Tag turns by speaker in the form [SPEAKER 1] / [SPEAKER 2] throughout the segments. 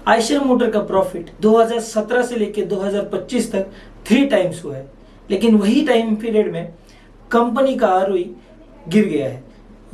[SPEAKER 1] Eicher motor का profit 2017 से लेकर 2025 तक 3 टाइम्स हुआ है, लेकिन वही टाइम पीरियड में कंपनी का आरओई गिर गया है।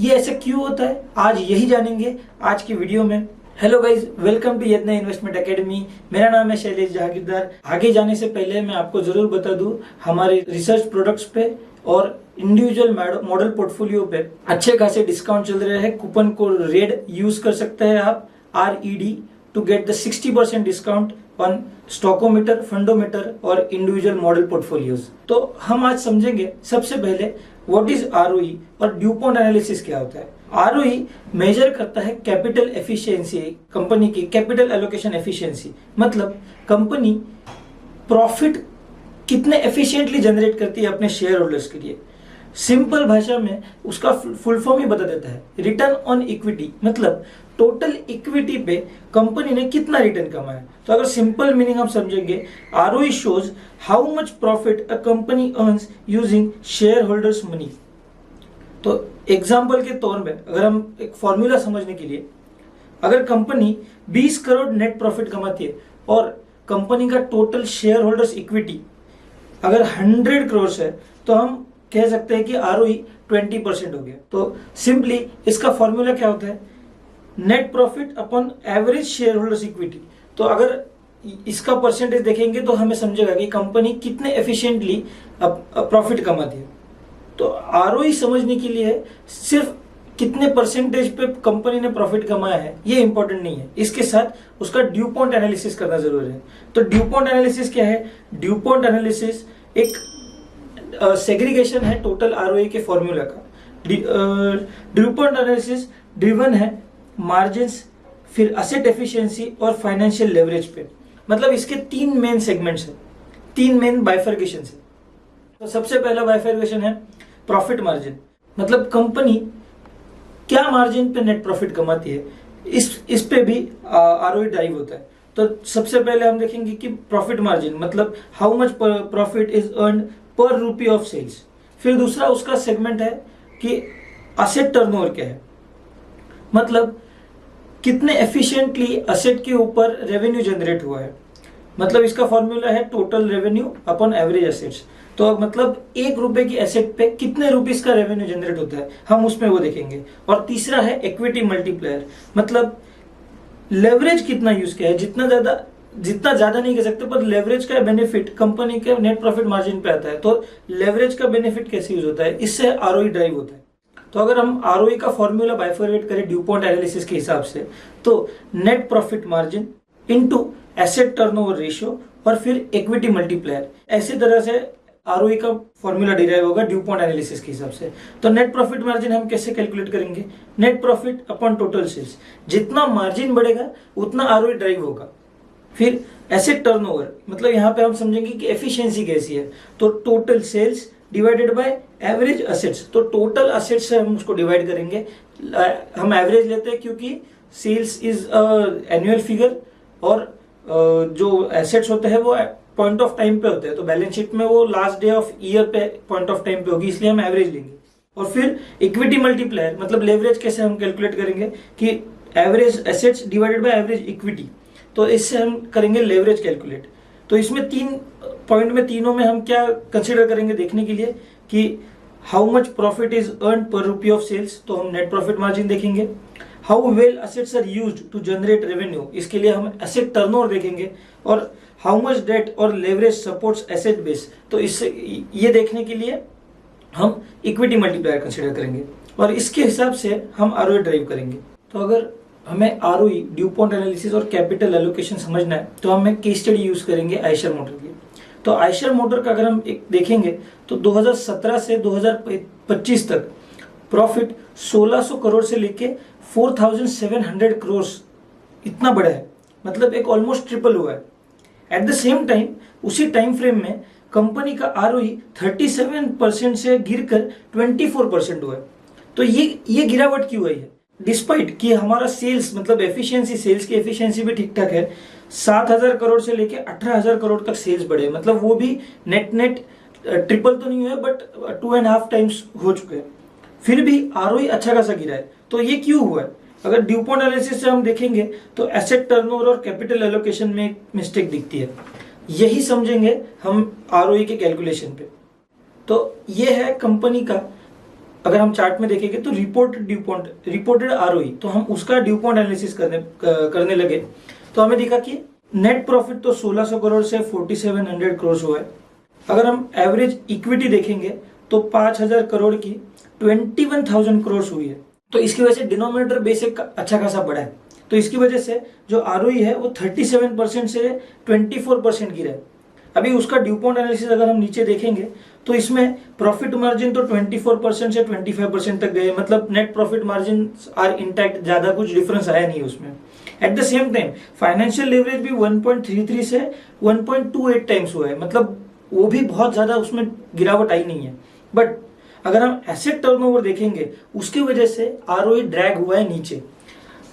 [SPEAKER 1] ये ऐसे क्यों होता है, आज यही जानेंगे आज की वीडियो में। हेलो गाइज, वेलकम टू यत्न इन्वेस्टमेंट एकेडमी। मेरा नाम है शैलेश जहागीरदार। आगे जाने से पहले मैं आपको जरूर बता दूं, हमारे रिसर्च प्रोडक्ट्स पे और इंडिविजुअल मॉडल पोर्टफोलियो पे अच्छे खासे डिस्काउंट चल रहे हैं। कूपन कोड रेड यूज कर सकते हैं आप, RED, to get the 60% discount on स्टॉकोमीटर, फंडोमीटर और इंडिविजुअल मॉडल पोर्टफोलियोज। तो हम आज समझेंगे सबसे पहले व्हाट इज ROE और ड्यूपॉन्ट एनालिसिस क्या होता है। ROE मेजर करता है कैपिटल एफिशिएंसी, कंपनी की कैपिटल एलोकेशन एफिशिएंसी, मतलब कंपनी प्रॉफिट कितने एफिशिएंटली जनरेट करती है अपने शेयर होल्डर्स के लिए। सिंपल भाषा में उसका फुल फॉर्म ही बता देता है, रिटर्न ऑन इक्विटी, मतलब टोटल इक्विटी पे कंपनी ने कितना रिटर्न कमाया। तो अगर सिंपल मीनिंग हम समझेंगे, ROE shows how much profit a company earns using share holders money. तो एग्जांपल के तौर पे अगर हम एक फॉर्मूला समझने के लिए, अगर कंपनी 20 करोड़ नेट प्रॉफिट कमाती है और कंपनी का टोटल शेयर होल्डर्स इक्विटी अगर 100 करोड़ है, तो हम कह सकते हैं कि ROE 20% हो गया। तो सिंपली इसका फॉर्मूला क्या होता है, net profit upon average share holders equity. तो अगर इसका परसेंटेज देखेंगे तो हमें समझेगा कि कंपनी कितने एफिशिएंटली प्रॉफिट कमाती है। तो ROE समझने के लिए सिर्फ कितने परसेंटेज पे कंपनी ने प्रॉफिट कमाया है ये इंपॉर्टेंट नहीं है, इसके साथ उसका ड्यूपॉन्ट एनालिसिस करना जरूरी है। तो ड्यूपॉन्ट एनालिसिस क्या है? ड्यूपॉन्ट एनालिसिस एक सेग्रीगेशन है टोटल ROE के फॉर्मूला का। ड्यूपॉन्ट एनालिसिस ड्रिवन है मार्जिन्स, फिर असेट एफिशिएंसी और फाइनेंशियल लेवरेज पे। मतलब इसके 3 मेन सेगमेंट्स हैं, 3 मेन बाइफर्केशन है। तो सबसे पहला बाइफर्केशन है प्रॉफिट मार्जिन, मतलब कंपनी क्या मार्जिन पे नेट प्रॉफिट कमाती है, इस पे भी ROE ड्राइव होता है। तो सबसे पहले हम देखेंगे कि प्रॉफिट मार्जिन मतलब how much profit is earn per rupee of sales. फिर दूसरा उसका सेगमेंट है कि असेट टर्नओवर क्या है, मतलब कितने एफिशिएंटली असेट के ऊपर रेवेन्यू जनरेट हुआ है। मतलब इसका फॉर्मूला है total revenue upon average assets. तो मतलब 1 रुपए की एसेट पे कितने रुपीस का रेवेन्यू जनरेट होता है, हम उसमें वो देखेंगे। और तीसरा है इक्विटी मल्टीप्लायर, मतलब लेवरेज कितना यूज किया है। जितना ज्यादा नहीं कह सकते, पर लेवरेज का बेनिफिट कंपनी के नेट प्रॉफिट मार्जिन पे आता है। तो लेवरेज का बेनिफिट कैसे यूज होता है, इससे ROE ड्राइव होता है। तो अगर हम ROE का फॉर्मूला बाइफर्केट करें ड्यूपॉन्ट एनालिसिस के हिसाब से, तो net profit margin into asset turnover ratio और फिर इक्विटी मल्टीप्लायर, ऐसी तरह से ROE का फॉर्मूला डिराइव होगा ड्यूपॉन्ट एनालिसिस के हिसाब से। तो नेट प्रॉफिट मार्जिन हम कैसे कैलकुलेट करेंगे, net profit upon total sales, जितना मार्जिन बढ़ेगा उतना ROE ड्राइव होगा। फिर एसेट टर्नओवर, मतलब यहाँ पे हम समझेंगे कि एफिशिएंसी कैसी है। तो total sales divided by average assets, तो टोटल असेट्स से हम उसको डिवाइड करेंगे। हम एवरेज लेते हैं क्योंकि सेल्स इज एनुअल फिगर और जो एसेट्स होते हैं वो पॉइंट ऑफ टाइम पे होते हैं। तो बैलेंस शीट में वो लास्ट डे ऑफ ईयर पे पॉइंट ऑफ टाइम पे होगी, इसलिए हम एवरेज लेंगे। और फिर इक्विटी मल्टीप्लायर, मतलब लेवरेज कैसे हम कैलकुलेट करेंगे कि average assets divided by average equity, तो इससे हम करेंगे लेवरेज कैलकुलेट। तो इसमें 3 पॉइंट में, तीनों में हम क्या कंसीडर करेंगे देखने के लिए कि how much profit is earn per rupee of sales, तो हम नेट प्रॉफिट मार्जिन देखेंगे। How well assets are used to generate revenue, इसके लिए हम एसेट टर्नओवर देखेंगे। और हाउ मच डेट और लेवरेज सपोर्ट्स एसेट बेस, तो इससे ये देखने के लिए हम इक्विटी मल्टीप्लायर कंसीडर करेंगे और इसके हिसाब से हम ROE ड्राइव करेंगे। तो अगर हमें ROE, ड्यूपॉन्ट एनालिसिस और कैपिटल एलोकेशन समझना है तो हमें केस स्टडी यूज करेंगे आयशर मोटर की। तो आयशर मोटर का अगर हम देखेंगे तो 2017 से 2025 तक प्रॉफिट 1600 करोड़ से लेके 4700 करोड़, इतना बड़ा है, मतलब एक ऑलमोस्ट ट्रिपल हुआ है। एट द सेम टाइम उसी टाइम फ्रेम में कंपनी का ROE 37% से गिरकर 24% हुआ है। तो ये गिरावट क्यों आई है, डिस्पाइट कि हमारा सेल्स, मतलब एफिशिएंसी, सेल्स की एफिशिएंसी भी ठीक ठाक है। 7000 करोड़ से लेके 18000 करोड़ तक सेल्स बढ़े, मतलब वो भी नेट ट्रिपल तो नहीं हुआ बट 2.5 टाइम्स हो चुके हैं। फिर भी ROE अच्छा खासा गिरा है। तो ये क्यों हुआ है, अगर ड्यूपॉन्ट एनालिसिस से हम देखेंगे तो एसेट टर्नओवर और कैपिटल एलोकेशन में एक मिस्टेक दिखती है, यही समझेंगे हम आरओई के कैलकुलेशन पे। तो ये है कंपनी का, अगर हम चार्ट में देखेंगे तो रिपोर्टेड आरओई, तो हम उसका ड्यूपॉन्ट एनालिसिस करने लगे तो हमें दिखा कि नेट प्रॉफिट तो 1600 करोड़ से 4700 करोड़ हुआ है। अगर हम एवरेज इक्विटी देखेंगे तो 5000 करोड़ की 21,000 करोड़ हुई है। तो इसकी वजह से डिनोमिनेटर बेस एक अच्छा खासा बढ़ा है, तो इसकी वजह से जो आरओई है वो 37% से 24% गिरा है। अभी उसका ड्यूपॉन्ट एनालिसिस अगर हम नीचे देखेंगे तो इसमें प्रॉफिट मार्जिन तो 24% से 25% तक गए, मतलब net profit margin are intact, ज्यादा कुछ डिफरेंस आया नहीं उसमें। At the same time financial leverage भी 1.33 से 1.28 टाइम्स हुआ है, मतलब वो भी बहुत ज्यादा उसमें गिरावट आई नहीं है। बट अगर हम एसेट टर्नओवर देखेंगे उसकी वजह से आरओई ड्रैग हुआ है नीचे।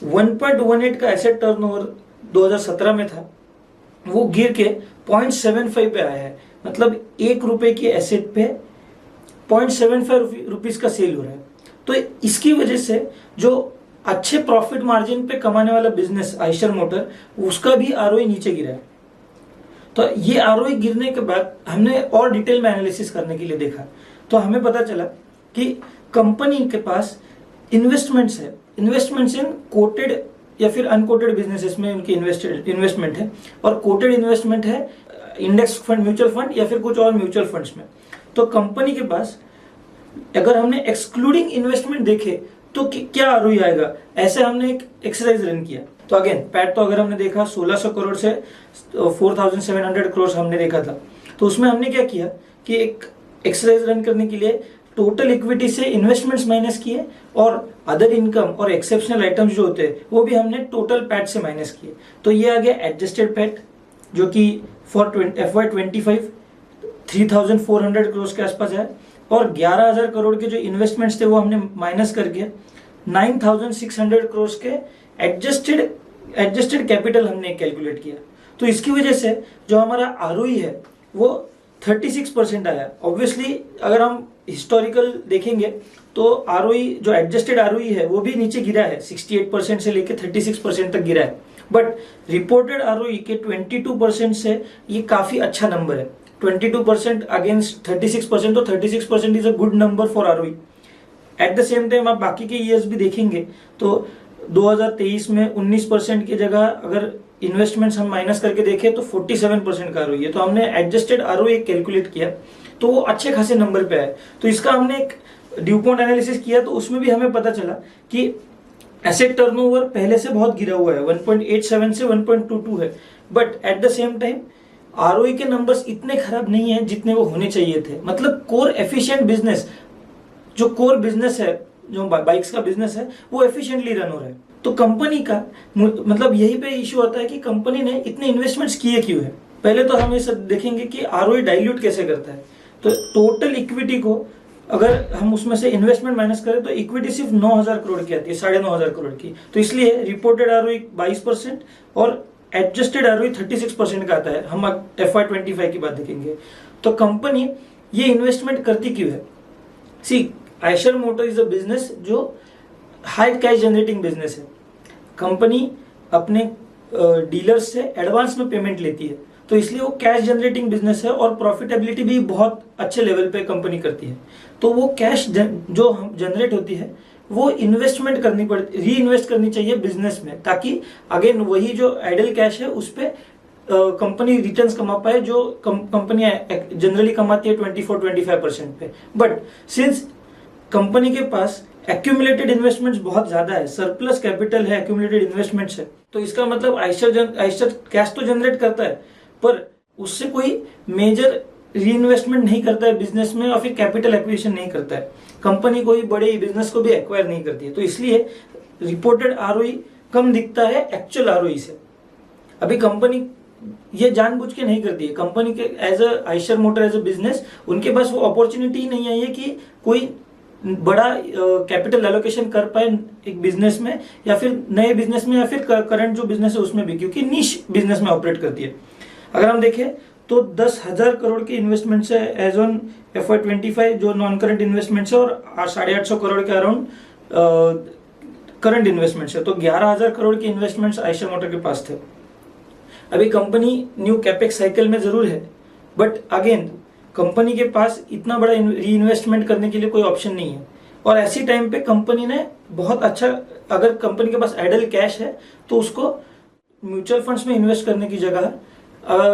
[SPEAKER 1] 1.18 का एसेट टर्नओवर 2017 में था, वो गिर के 0.75 पे आया है, मतलब 1 रुपए की एसेट पे 0.75 रुपीज का सेल हो रहा है। तो इसकी वजह से जो अच्छे प्रॉफिट मार्जिन पे कमाने वाला बिजनेस आइशर मोटर, उसका भी आरओई नीचे गिरा है। तो ये आरओई गिरने के बाद हमने और डिटेल में एनालिसिस करने के लिए देखा, तो हमें पता चला कि कंपनी के पास इन्वेस्टमेंट्स है, इन्वेस्टमेंट्स इन कोटेड या फिर अनकोटेड बिजनेसेस में उनकी इन्वेस्टमेंट है, और कोटेड इन्वेस्टमेंट है इंडेक्स फंड, म्यूचुअल फंड या फिर कुछ और म्यूचुअल फंड्स में। तो कंपनी के पास अगर हमने एक्सक्लूडिंग इन्वेस्टमेंट देखे तो क्या आरओई आएगा, ऐसे हमने एक एक्सरसाइज रन किया। तो अगेन पैट तो अगर हमने देखा 1600 करोड़ से 4700 करोड़ हमने देखा था, तो उसमें हमने क्या किया कि एक एक्सरसाइज रन करने के लिए टोटल इक्विटी से इन्वेस्टमेंट्स माइनस किए और अदर इनकम और एक्सेप्शनल आइटम्स जो होते हैं वो भी हमने टोटल पैट से माइनस किए। तो ये आ गया एडजस्टेड पैट, जो कि फॉर FY25 3400 करोड़ के आसपास है, और 11,000 करोड़ के जो इन्वेस्टमेंट्स थे वो हमने माइनस करके 9,600 करोड़ के एडजस्टेड कैपिटल हमने कैलकुलेट किया। तो इसकी वजह से जो हमारा आरओई है वो 36% आया। ऑब्वियसली अगर हम हिस्टोरिकल देखेंगे तो आरओई, जो एडजस्टेड आरओई है वो भी नीचे गिरा है, 68% से लेकर 36% तक गिरा है। बट रिपोर्टेड आरओई के 22% से ये काफी अच्छा नंबर है। 22% अगेंस्ट 36%, तो 36% is a good number for ROE. Eight the same time आप बाकी के ईयर्स भी देखेंगे तो 2023 में 19% की जगह अगर इन्वेस्टमेंट्स हम माइनस करके देखें तो 47% का आरओई है। तो हमने एडजस्टेड आरओई कैलकुलेट किया तो वो अच्छे खासे नंबर पे आए। तो इसका हमने एक ड्यूपॉन्ट एनालिसिस किया तो उसमें भी हमें पता चला कि एसेट टर्नओवर पहले से बहुत गिरा हुआ है, 1.87 से 1.22 है, but at the same time ROE के नंबर्स इतने खराब नहीं है जितने वो होने चाहिए थे। मतलब कोर एफिशिएंट बिजनेस, जो कोर बिजनेस है, जो बाइक्स का बिजनेस है, वो एफिशिएंटली रन हो रहा है। तो कंपनी का मतलब यही पे इश्यू आता है कि कंपनी ने इतने इन्वेस्टमेंट्स किए क्यों है। पहले तो हम ये सब देखेंगे कि आरओई डाइल्यूट कैसे करता है। तो टोटल इक्विटी को अगर हम उसमें से इन्वेस्टमेंट माइनस करें तो इक्विटी सिर्फ 9,000 करोड़ की आती है, 9,500 करोड़ की। तो इसलिए रिपोर्टेड आरओई 22% और एडजस्टेड आरओई 36% का आता है। हम FY25 की बात देखेंगे तो कंपनी ये इन्वेस्टमेंट करती क्यों है। See, Eicher motor is a business जो हाई कैश जनरेटिंग बिजनेस है। कंपनी अपने डीलर्स से एडवांस में पेमेंट लेती है, तो इसलिए वो कैश जनरेटिंग बिजनेस है और प्रॉफिटेबिलिटी भी बहुत अच्छे लेवल पे कंपनी करती है। तो वो कैश जो जनरेट होती है वो इन्वेस्टमेंट करनी पड़ती, री इन्वेस्ट करनी चाहिए बिजनेस में, ताकि अगेन वही जो आइडल कैश है उस पे कंपनी रिटर्न्स कमा पाए, जो कंपनी जनरली कमाती है 24-25% पे। बट सिंस कंपनी के पास एक्यूमुलेटेड इन्वेस्टमेंट्स बहुत ज्यादा है, सरप्लस कैपिटल है, एक्यूमुलेटेड इन्वेस्टमेंट्स है, तो इसका मतलब आइशर कैश तो जनरेट करता है पर उससे कोई मेजर री इन्वेस्टमेंट नहीं करता है बिजनेस में, और फिर कैपिटल एक्विजिशन नहीं करता है। कंपनी कोई बड़े बिजनेस को भी एक्वायर नहीं करती है, तो इसलिए रिपोर्टेड आरओई कम दिखता है एक्चुअल आरओई से। अभी कंपनी ये जानबूझ के नहीं करती है। कंपनी के as a Eicher motor as a business उनके पास वो अपॉर्चुनिटी ही नहीं आई है कि कोई बड़ा कैपिटल एलोकेशन कर पाए एक बिजनेस में, या फिर नए बिजनेस में, या फिर करंट जो बिजनेस है उसमें भी, क्योंकि निश बिजनेस में ऑपरेट करती है। अगर हम देखें तो 10,000 करोड़ की इन्वेस्टमेंट्स है एज ऑन FY25 जो नॉन करंट इन्वेस्टमेंट्स है, और 850 करोड़ के अराउंड करंट इन्वेस्टमेंट्स है, तो 11,000 करोड़ के इन्वेस्टमेंट्स आयशर मोटर के पास थे। अभी कंपनी न्यू कैपेक्स साइकिल में जरूर है, बट अगेन कंपनी के पास इतना बड़ा री इन्वेस्टमेंट करने के लिए कोई ऑप्शन नहीं है। और ऐसी टाइम पे कंपनी ने बहुत अच्छा, अगर कंपनी के पास आइडल कैश है तो उसको म्यूचुअल फंड्स में इन्वेस्ट करने की जगह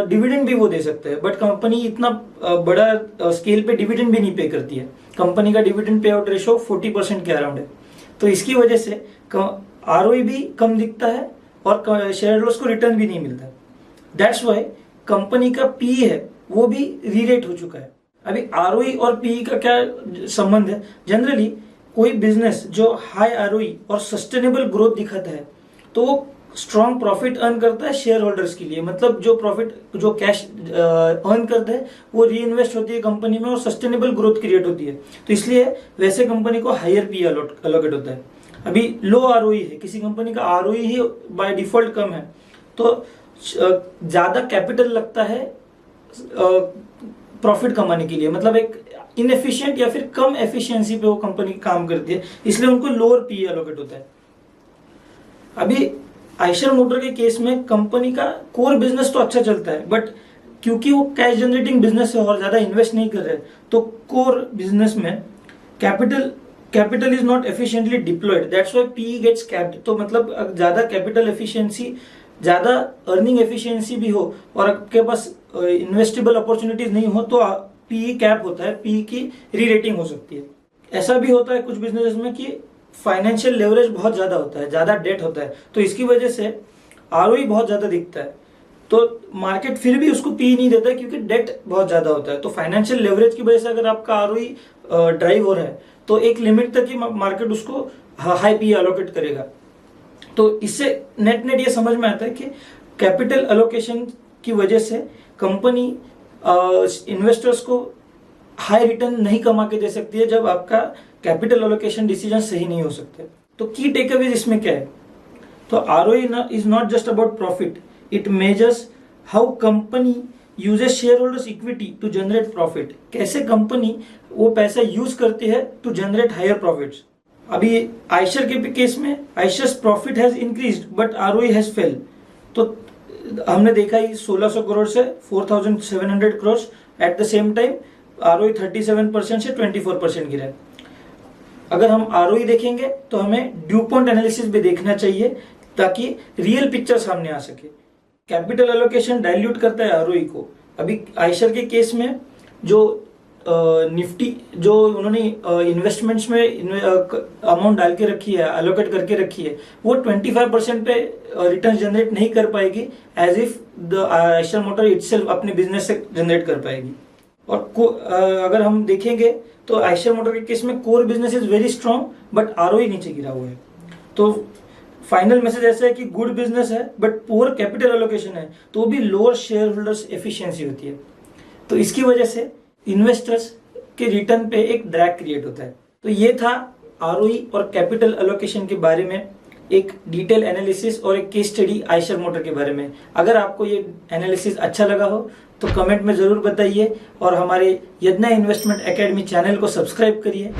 [SPEAKER 1] डिविडेंड भी वो दे सकते हैं, बट कंपनी इतना बड़ा स्केल पे डिविडेंड भी नहीं पे करती है। कंपनी का डिविडेंड पे आउट रेशो 40% के अराउंड है, तो इसकी वजह से आरओई भी कम दिखता है और शेयर होल्डर्स को रिटर्न भी नहीं मिलता। दैट्स वाई कंपनी का पी है वो भी रीरेट हो चुका है। अभी आरओई और पीई का क्या संबंध है? जनरली कोई बिजनेस जो हाई आरओई और सस्टेनेबल ग्रोथ दिखाता है तो वो स्ट्रॉन्ग प्रॉफिट अर्न करता है शेयर होल्डर्स के लिए, मतलब जो प्रॉफिट जो कैश अर्न करता है वो री इन्वेस्ट होती है कंपनी में और सस्टेनेबल ग्रोथ क्रिएट होती है, तो इसलिए वैसे कंपनी को हायर पी अलोकेट होता है। अभी लो आरओई है, किसी कंपनी का आरओई ही बाय डिफॉल्ट कम है तो ज्यादा कैपिटल लगता है प्रॉफिट कमाने के लिए, मतलब एक इनएफिशिएंट या फिर कम एफिशिएंसी पे वो कंपनी काम करती है, इसलिए उनको लोअर पी अलोकेट होता है। अभी आयशर मोटर के केस में कंपनी का कोर बिजनेस तो अच्छा चलता है, बट क्योंकि वो कैश जनरेटिंग बिजनेस है और ज्यादा इन्वेस्ट नहीं कर रहे तो कोर बिजनेस में capital is not efficiently deployed, that's why p gets capped. तो मतलब ज्यादा कैपिटल एफिशिएंसी, ज्यादा अर्निंग एफिशिएंसी भी हो और आपके पास इन्वेस्टेबल अपॉर्चुनिटीज नहीं हो तो पी कैप होता है, पी की री रेटिंग हो सकती है। ऐसा भी होता है कुछ बिजनेस में कि फाइनेंशियल लेवरेज बहुत ज्यादा होता है, ज्यादा डेट होता है, तो इसकी वजह से आरओई बहुत ज्यादा दिखता है, तो मार्केट फिर भी उसको पी नहीं देता है क्योंकि डेट बहुत ज्यादा होता है। तो फाइनेंशियल लेवरेज की वजह से अगर आपका आरओई ड्राइव हो रहा है तो एक लिमिट तक ही मार्केट उसको हाई पी अलोकेट करेगा। तो इससे नेट ये समझ में आता है कि कैपिटल अलोकेशन की वजह से कंपनी इन्वेस्टर्स को हाई रिटर्न नहीं कमा के दे सकती है जब आपका कैपिटल अलोकेशन डिसीजन सही नहीं हो सकते। तो की टेकअवेज इसमें क्या है? तो ROE is not just about profit, it measures how company uses shareholders equity to generate profit. कैसे कंपनी वो पैसा यूज करती है टू जनरेट हायर प्रॉफिट्स। अभी आयशर के केस में Eicher's profit has increased but ROE has fell, तो हमने देखा ही 1600 करोड़ से 4700 crore, at the same time ROE 37% से 24% गिरा है। अगर हम आरओई देखेंगे तो हमें ड्यूपॉन्ट एनालिसिस भी देखना चाहिए ताकि रियल पिक्चर सामने आ सके। कैपिटल एलोकेशन डाइल्यूट करता है आरओई को। अभी आयशर के केस में जो निफ्टी जो उन्होंने इन्वेस्टमेंट्स में अमाउंट डाल के रखी है, अलोकेट करके रखी है, वो 25% पे रिटर्न जनरेट नहीं कर पाएगी as if the Eicher motor itself अपने बिजनेस से जनरेट कर पाएगी। और अगर हम देखेंगे तो आयशर मोटर के केस में core business is very strong but ROE नीचे गिरा हुआ है। तो फाइनल मैसेज ऐसा है कि गुड बिजनेस है बट पुअर कैपिटल एलोकेशन है तो भी लोअर शेयर होल्डर्स एफिशिएंसी होती है, तो इसकी वजह से इन्वेस्टर्स के रिटर्न पे एक ड्रैग क्रिएट होता है। तो ये था आरओई और कैपिटल एलोकेशन के बारे में एक डिटेल एनालिसिस और एक केस स्टडी आयशर मोटर के बारे में। अगर आपको ये एनालिसिस अच्छा लगा हो तो कमेंट में जरूर बताइए और हमारे यदना इन्वेस्टमेंट एकेडमी चैनल को सब्सक्राइब करिए।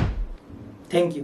[SPEAKER 1] Thank you.